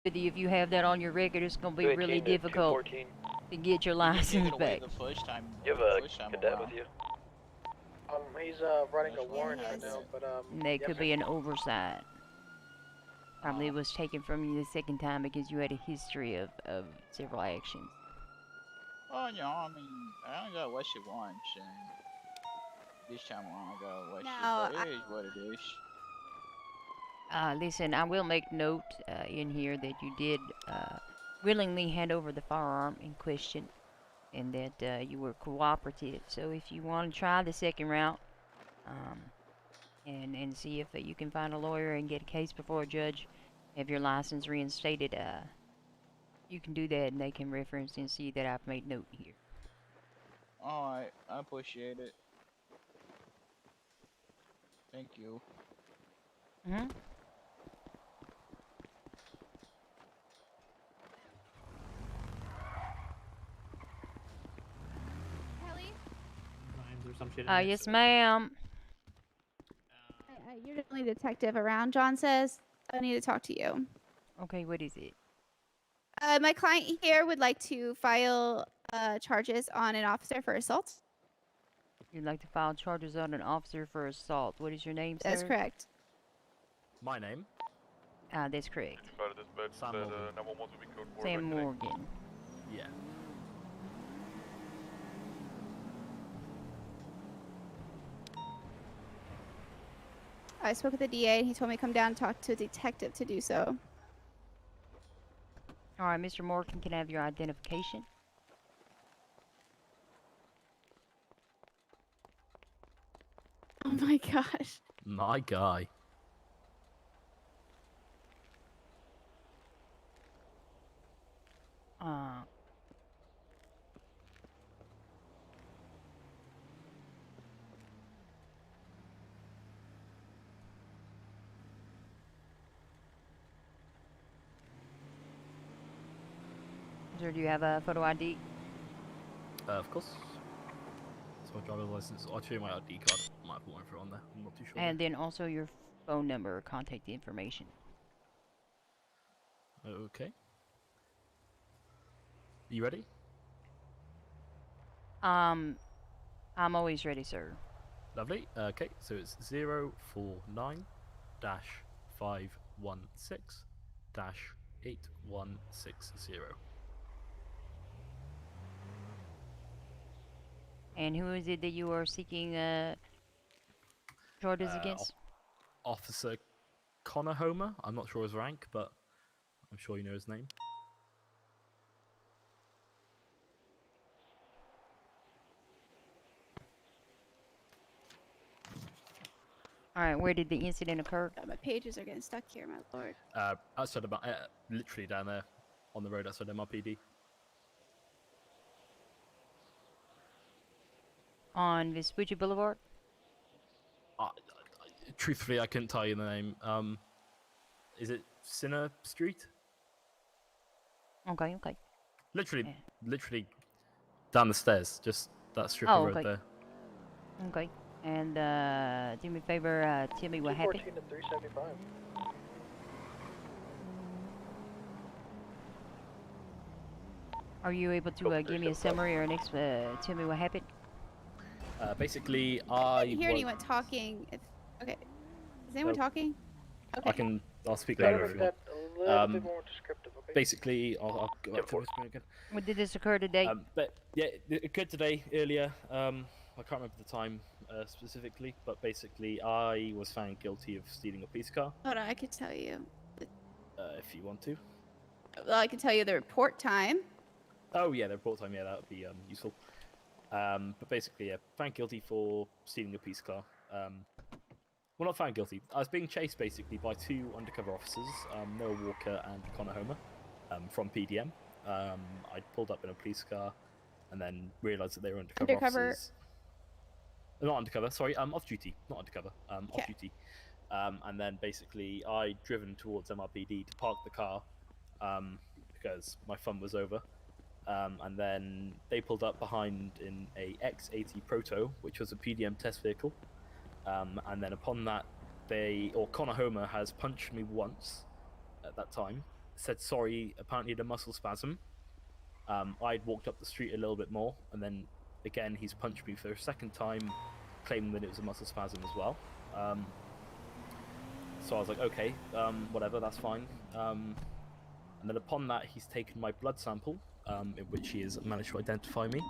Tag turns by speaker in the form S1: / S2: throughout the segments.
S1: If you have that on your record, it's gonna be really
S2: 218 to
S1: difficult
S2: 214.
S1: to get your
S3: You didn't
S1: license
S3: get away
S1: back.
S3: the first time.
S2: You have a
S3: first time
S2: cadet
S3: around.
S2: with you?
S4: He's running
S3: That's
S4: a warrant
S3: right.
S4: right now, but
S1: That
S4: yes,
S1: could
S4: sir.
S1: be an oversight. Probably
S3: Oh.
S1: was taken from you the second time because you had a history of several actions.
S3: Well, you know, I mean, I only got arrested once, and this time around I got arrested.
S5: No,
S3: But it is what it is.
S1: Listen, I will make note in here that you did willingly hand over the firearm in question and that you were cooperative. So if you want to try the second route and see if you can find a lawyer and get a case before a judge, have your license reinstated, you can do that and they can reference and see that I've made note here.
S3: Alright, I appreciate it. Thank you.
S1: Mm-hmm.
S5: Kelly?
S6: Or some shit.
S1: Yes, ma'am.
S5: You're the only detective around, John says. I need to talk to you.
S1: Okay, what is it?
S5: My client here would like to file charges on an officer for assault.
S1: You'd like to file charges on an officer for assault. What is your name, sir?
S5: That's correct.
S6: My name?
S1: That's correct.
S6: Sam Morgan.
S1: Sam Morgan.
S6: Yeah.
S5: I spoke with the DA and he told me to come down and talk to a detective to do so.
S1: All right, Mr. Morgan, can I have your identification?
S5: Oh my gosh.
S6: My guy.
S1: Uh, Sir, do you have a photo ID?
S6: Of course. So my driver's license. I'll show you my ID card. Might have one for on there. I'm not too sure.
S1: And then also your phone number or contact information.
S6: Okay. You ready?
S1: I'm always ready, sir.
S6: Lovely. Okay, so it's 049 516 8160.
S1: And who is it that you are seeking charges against?
S6: Officer Connor Homer. I'm not sure his rank, but I'm sure you know his name.
S1: All right, where did the incident occur?
S5: My pages are getting stuck here, my lord.
S6: Outside of literally down there on the road outside MRPD.
S1: On Vespucci Boulevard?
S6: Truthfully, I couldn't tell you the name. Is it Sinner Street?
S1: Okay.
S6: Literally,
S1: Yeah.
S6: literally down the stairs. Just that strip
S1: Oh,
S6: of road
S1: okay.
S6: there.
S1: Okay. And do me a favor, tell me what happened.
S4: 214 to 375.
S1: Are you able to give me a summary or tell me what happened?
S6: Basically,
S5: I didn't hear anyone talking. Okay. Is anyone
S6: Nope.
S5: talking? Okay.
S6: I'll speak
S4: Better
S6: louder if
S4: make
S6: you want.
S4: that a little bit more descriptive, okay?
S6: Basically, I'll go back to whispering again.
S1: When did this occur today?
S6: But yeah, it occurred today earlier. I can't remember the time specifically, but basically, I was found guilty of stealing a police car.
S5: Hold on, I could tell you.
S6: If you want to.
S5: Well, I can tell you the report time.
S6: Oh yeah, the report time. Yeah, that would be useful. But basically, yeah, found guilty for stealing a police car. Well, not found guilty. I was being chased basically by two undercover officers, Noah Walker and Connor Homer, from PDM. I pulled up in a police car, and then realised that they were undercover officers. Not undercover, sorry. Off duty, not undercover. Off duty. And then basically, I driven towards MRPD to park the car, because my fun was over. And then they pulled up behind in a X80 Proto, which was a PDM test vehicle. And then upon that, Connor Homer has punched me once at that time, said sorry. Apparently, had a muscle spasm. I'd walked up the street a little bit more, and then again he's punched me for a second time, claiming that it was a muscle spasm as well. So I was like, okay, whatever, that's fine. And then upon that, he's taken my blood sample, in which he has managed to identify me.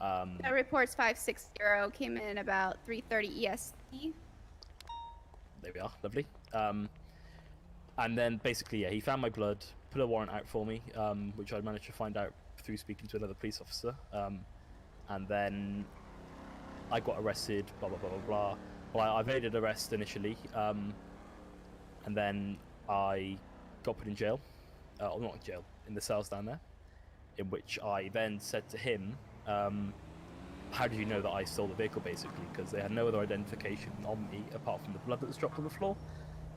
S5: That report's 560 came in about 3:30 EST.
S6: There we are, lovely. And then basically, yeah, he found my blood, put a warrant out for me, which I managed to find out through speaking to another police officer. And then I got arrested, blah, blah, blah, blah, blah. Well, I evaded arrest initially, and then I got put in jail. Or not in jail, in the cells down there, in which I then said to him, how did you know that I stole the vehicle, basically? Because they had no other identification on me apart from the blood that was dropped on the floor.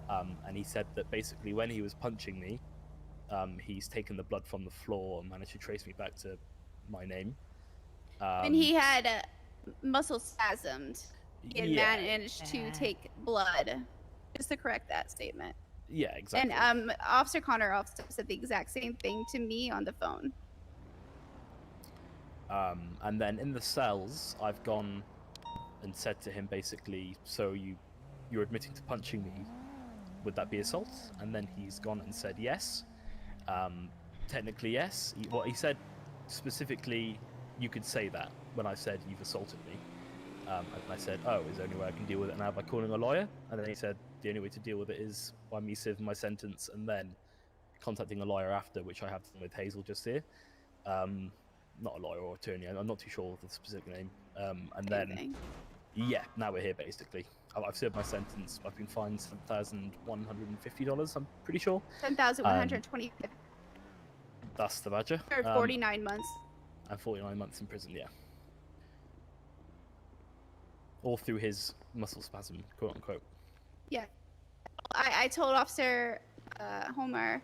S6: And he said that basically when he was punching me, he's taken the blood from the floor and managed to trace me back to my name.
S5: And he had muscle spasmed. He had
S6: Yeah.
S5: managed to take blood. Just to correct that statement.
S6: Yeah, exactly.
S5: And Officer Connor also said the exact same thing to me on the phone.
S6: And then in the cells, I've gone and said to him basically, so you're admitting to punching me, would that be assault? And then he's gone and said yes. Technically yes. He said specifically, you could say that when I said you've assaulted me. And I said, oh, is there any way I can deal with it now by calling a lawyer? And then he said, the only way to deal with it is by me serving my sentence and then contacting a lawyer after, which I have done with Hazel just here. Not a lawyer or attorney, I'm not too sure of the specific name. And then, yeah, now we're here basically. I've served my sentence. I've been fined $7,150, I'm pretty sure.
S5: 10,120
S6: That's the badger.
S5: for 49 months.
S6: And 49 months in prison, yeah. All through his muscle spasm, quote unquote.
S5: Yeah. I told Officer Homer.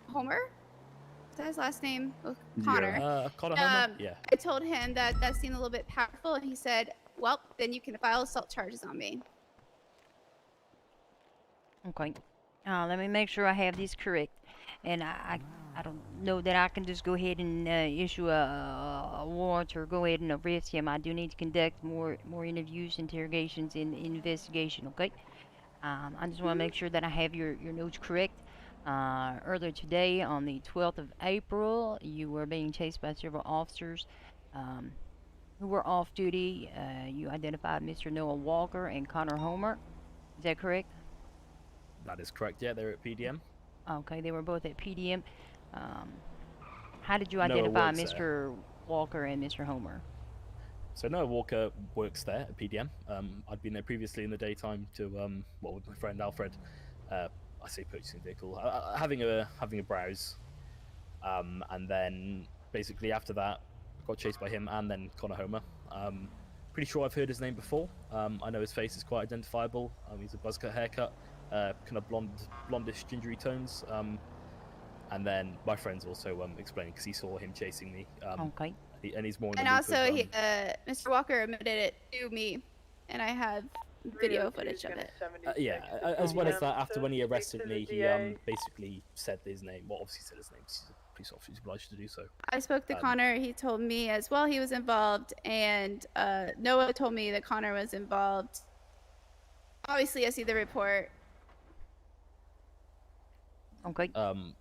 S5: Is that his last name? Oh, Connor.
S6: Connor Homer? Yeah.
S5: I told him that seemed a little bit powerful, and he said, well, then you can file assault charges on me.
S1: Okay. Let me make sure I have this correct. And I don't know that I can just go ahead and issue a warrant or go ahead and arrest him. I do need to conduct more interviews, interrogations, and investigation, okay? I just want to make sure that I have your notes correct. Earlier today, on the 12th of April, you were being chased by several officers who were off duty. You identified Mr. Noah Walker and Connor Homer. Is that correct?
S6: That is correct, yeah, they're at PDM.
S1: Okay, they were both at PDM. How did you
S6: Noah
S1: identify
S6: works
S1: Mr. Walker and Mr. Homer?
S6: So Noah Walker works there at PDM. I'd been there previously in the daytime to, with my friend Alfred, I say purchasing a vehicle, having a browse. And then basically after that, got chased by him and then Connor Homer. Pretty sure I've heard his name before. I know his face is quite identifiable. He's a buzzcut haircut, kind of blondish, gingery tones. And then my friend's also explaining because he saw him chasing me.
S1: Okay.
S6: And he's more. In
S5: And
S6: the loop
S5: also,
S6: of,
S5: Mr. Walker admitted it to me, and I have video footage of it.
S6: yeah, as well as that, after when he arrested me, he basically said his name. Well, obviously said his name. He's a police officer, he's obliged to do so.
S5: I spoke to Connor. He told me as well he was involved, and Noah told me that Connor was involved. Obviously, I see the report.
S1: Okay.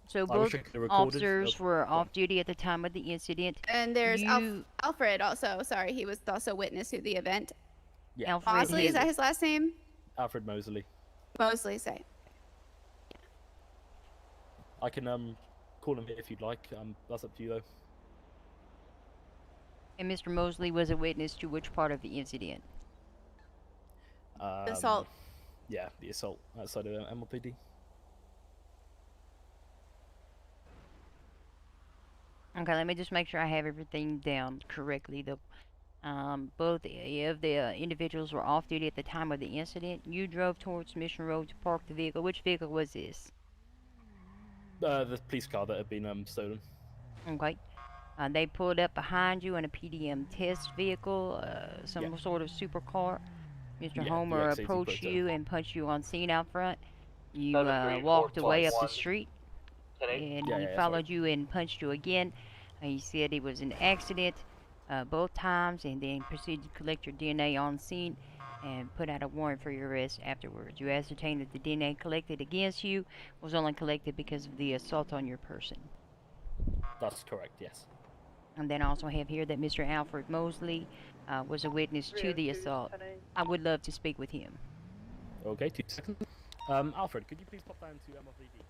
S1: So
S6: I
S1: both
S6: wish I could have recorded-
S1: officers were off duty at the time of the incident.
S5: And there's
S1: You-
S5: Alfred also. Sorry, he was also witness to the event.
S6: Yeah,
S1: Alfred
S5: Mosley, is
S1: had-
S5: that his last name?
S6: Alfred Mosley.
S5: Mosley, say.
S6: I can call him if you'd like. That's up to you though.
S1: And Mr. Mosley was a witness to which part of the incident?
S5: Assault.
S6: Yeah, the assault outside of MLPD.
S1: Okay, let me just make sure I have everything down correctly. Both of the individuals were off duty at the time of the incident. You drove towards Mission Road to park the vehicle. Which vehicle was this?
S6: The police car that had been stolen.
S1: Okay. They pulled up behind you in a PDM test vehicle, some
S6: Yeah.
S1: sort of supercar. Mr.
S6: Yeah, the
S1: Homer
S6: X80
S1: approached
S6: Proto.
S1: you and punched you on scene out front. You
S4: 734
S1: walked away up the
S4: plus.
S1: street. and
S6: Yeah,
S1: he
S6: yeah, sorry.
S1: followed you and punched you again. He said it was an accident both times, and then proceeded to collect your DNA on scene and put out a warrant for your arrest afterwards. You ascertained that the DNA collected against you was only collected because of the assault on your person.
S6: That's correct, yes.
S1: And then I also have here that Mr. Alfred Mosley was a witness to the assault. I would love to speak with him.
S6: Okay, 2 seconds. Alfred, could you please pop down to MLVD?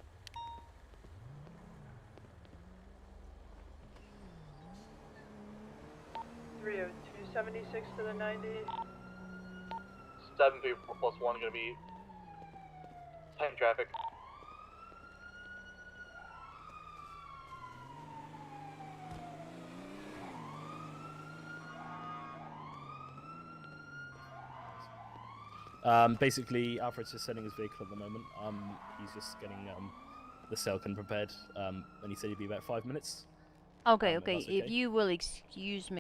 S4: 30276 to the 90.
S2: 734+1 gonna be time traffic.
S6: Basically, Alfred's just sending his vehicle at the moment. He's just getting the Selkin prepared. And he said he'd be about 5 minutes.
S1: Okay,
S6: If
S1: okay.
S6: that's
S1: If
S6: okay.
S1: you will excuse me.